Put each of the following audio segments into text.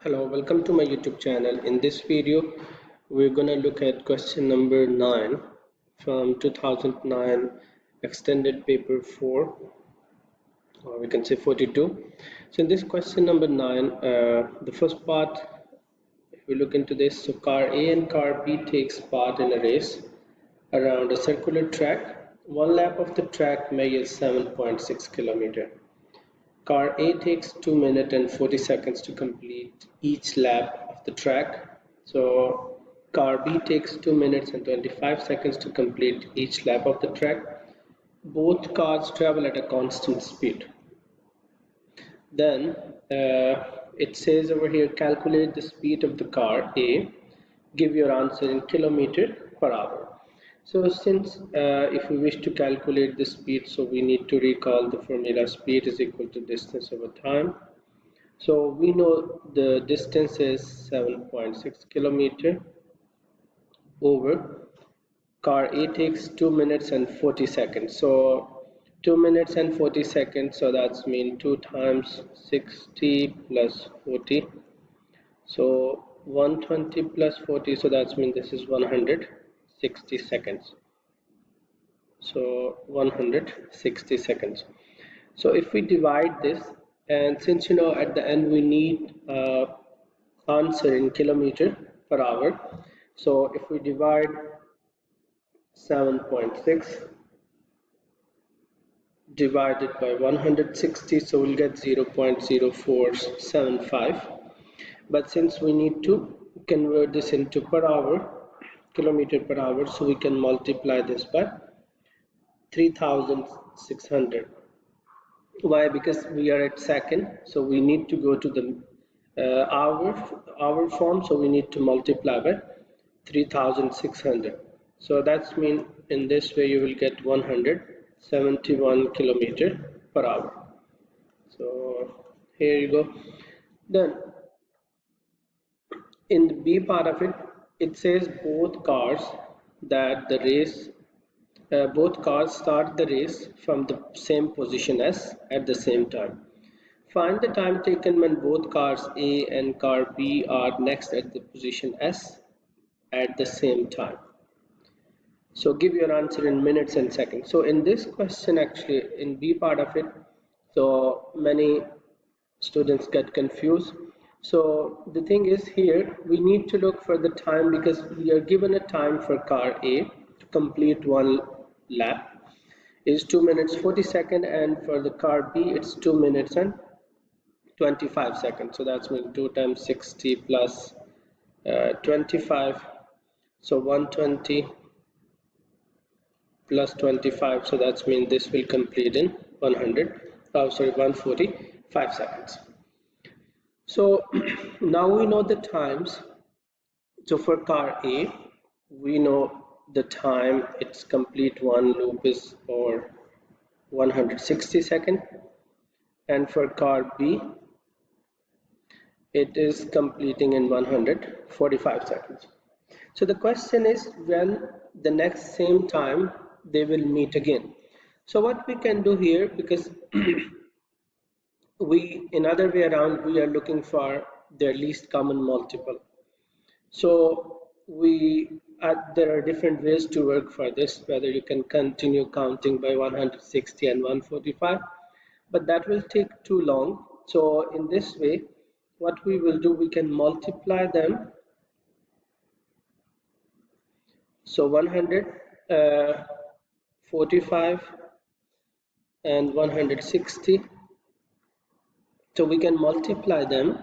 Hello, welcome to my YouTube channel. In this video, we're gonna look at question number 9 from 2009 extended paper 4, or we can say 42. So in this question number 9, the first part, if we look into this, so car A and car B takes part in a race around a circular track. One lap of the track measures 7.6 kilometer. Car A takes 2 minutes and 40 seconds to complete each lap of the track. So car B takes 2 minutes and 25 seconds to complete each lap of the track. Both cars travel at a constant speed. Then it says over here, calculate the speed of the car A. Give your answer in kilometer per hour. So since if we wish to calculate the speed, so we need to recall the formula. Speed is equal to distance over time. So we know the distance is 7.6 kilometer over car A takes 2 minutes and 40 seconds. So 2 minutes and 40 seconds, so that's mean 2 times 60 plus 40. So 120 plus 40, so that's mean this is 160 seconds. So 160 seconds. So if we divide this, and since at the end we need answer in kilometer per hour, so if we divide 7.6 divided by 160, so we'll get 0.0475. But since we need to convert this into per hour, kilometer per hour, so we can multiply this by 3600. Why? Because we are at second, so we need to go to the hour form, so we need to multiply by 3600. So that's mean in this way you will get 171 kilometer per hour. So here you go. Then in the B part of it, it says both cars start the race from the same position S at the same time. Find the time taken when both cars A and car B are next at the position S at the same time. So give your answer in minutes and seconds. So in this question, actually in B part of it, so many students get confused. So the thing is, here we need to look for the time, because we are given a time for car A to complete one lap is 2 minutes 40 seconds, and for the car B it's 2 minutes and 25 seconds. So that's mean 2 times 60 plus 25, so 120 plus 25, so that's mean this will complete in 145 seconds. So now we know the times. So for car A, we know the time it's complete one loop is or 160 seconds, and for car B it is completing in 145 seconds. So the question is when the next same time they will meet again. So what we can do here, because we in other way around we are looking for their least common multiple. So there are different ways to work for this, whether you can continue counting by 160 and 145, but that will take too long. So in this way, what we will do, we can multiply them. So 145 and 160, so we can multiply them.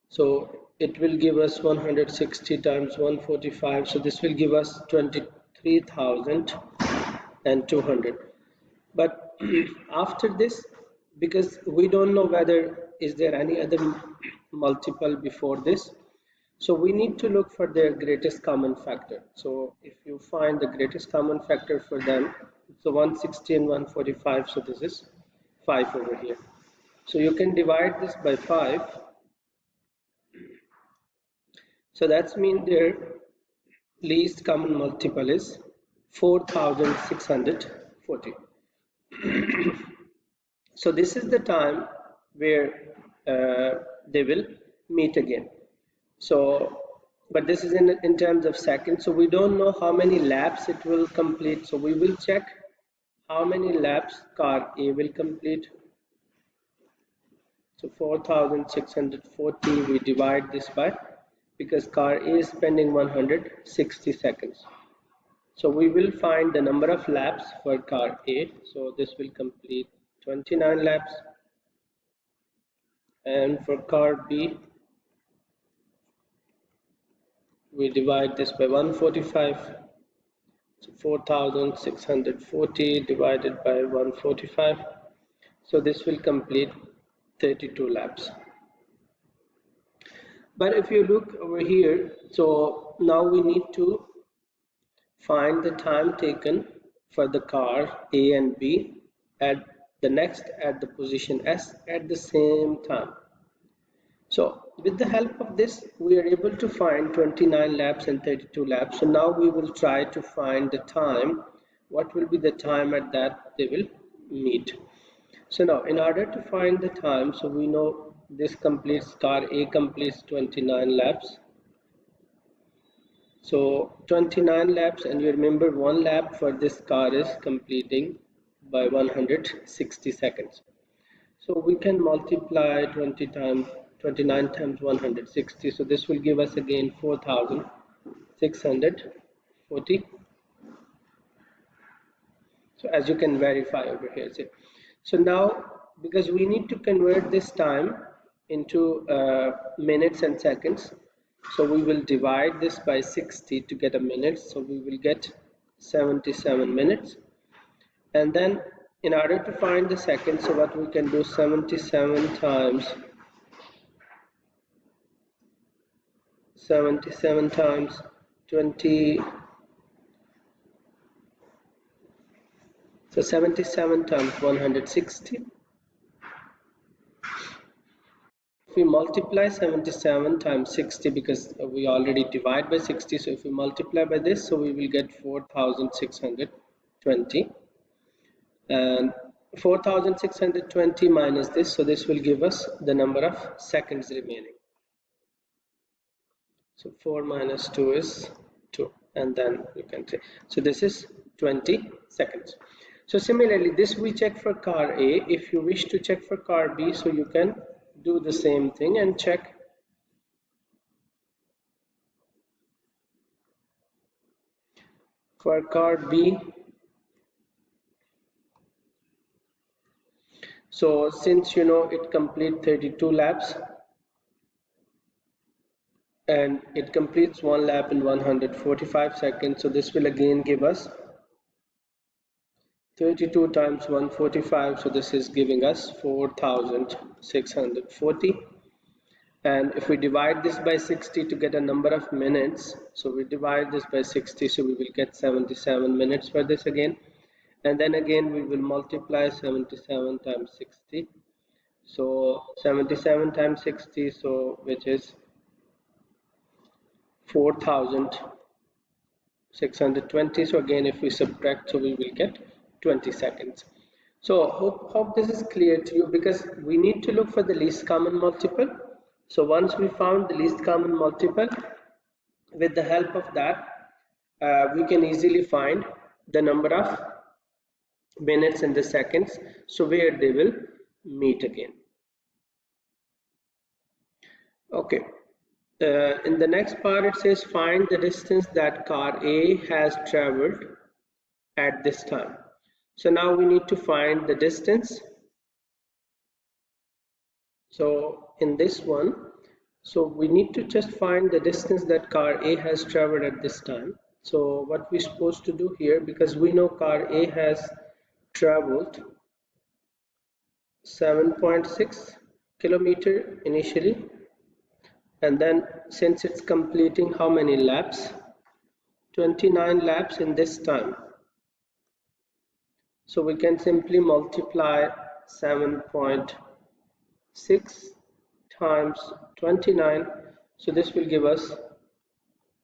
So it will give us 160 times 145, so this will give us 23,200. But after this, because we don't know whether is there any other multiple before this, so we need to look for their greatest common factor. So if you find the greatest common factor for them, so 160 and 145, so this is 5 over here. So you can divide this by 5. So that's mean their least common multiple is 4640. So this is the time where they will meet again. So, but this is in terms of seconds, so we don't know how many laps it will complete. So we will check how many laps car A will complete. So 4640, we divide this by, because car A is spending 160 seconds. So we will find the number of laps for car A. So this will complete 29 laps. And for car B, we divide this by 145. So 4640 divided by 145. So this will complete 32 laps. But if you look over here, so now we need to find the time taken for the car A and B at the position S at the same time. So with the help of this, we are able to find 29 laps and 32 laps. So now we will try to find the time. What will be the time at that they will meet? So now, in order to find the time, so we know this completes, car A completes 29 laps. So 29 laps, and you remember one lap for this car is completing by 160 seconds. So we can multiply 29 times 160. So this will give us again 4640. So as you can verify over here. So now, because we need to convert this time into minutes and seconds, so we will divide this by 60 to get a minute. So we will get 77 minutes. And then in order to find the seconds, so what we can do, 77 times 20. So 77 times 160. If we multiply 77 times 60, because we already divide by 60, so if we multiply by this, so we will get 4620. And 4620 minus this, so this will give us the number of seconds remaining. So 4 minus 2 is 2, and then you can say, so this is 20 seconds. So similarly, this we check for car A. If you wish to check for car B, so you can do the same thing and check. For car B, so since you know it complete 32 laps, and it completes one lap in 145 seconds, so this will again give us 32 times 145, so this is giving us 4640. And if we divide this by 60 to get a number of minutes, so we divide this by 60, so we will get 77 minutes for this again. And then again we will multiply 77 times 60. So 77 times 60, so which is 4620. So again, if we subtract, so we will get 20 seconds. So hope this is clear to you, because we need to look for the least common multiple. So once we found the least common multiple, with the help of that, we can easily find the number of minutes and the seconds, so where they will meet again. Okay. In the next part, it says find the distance that car A has traveled at this time. So now we need to find the distance. So in this one, so we need to just find the distance that car A has traveled at this time. So what we're supposed to do here, because we know car A has traveled 7.6 kilometer initially, and then since it's completing how many laps, 29 laps in this time, so we can simply multiply 7.6 times 29, so this will give us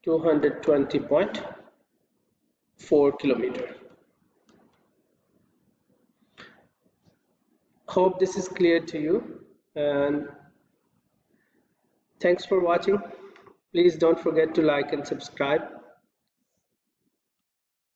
220.4 kilometer. Hope this is clear to you, and Thanks for watching. Please don't forget to like and subscribe.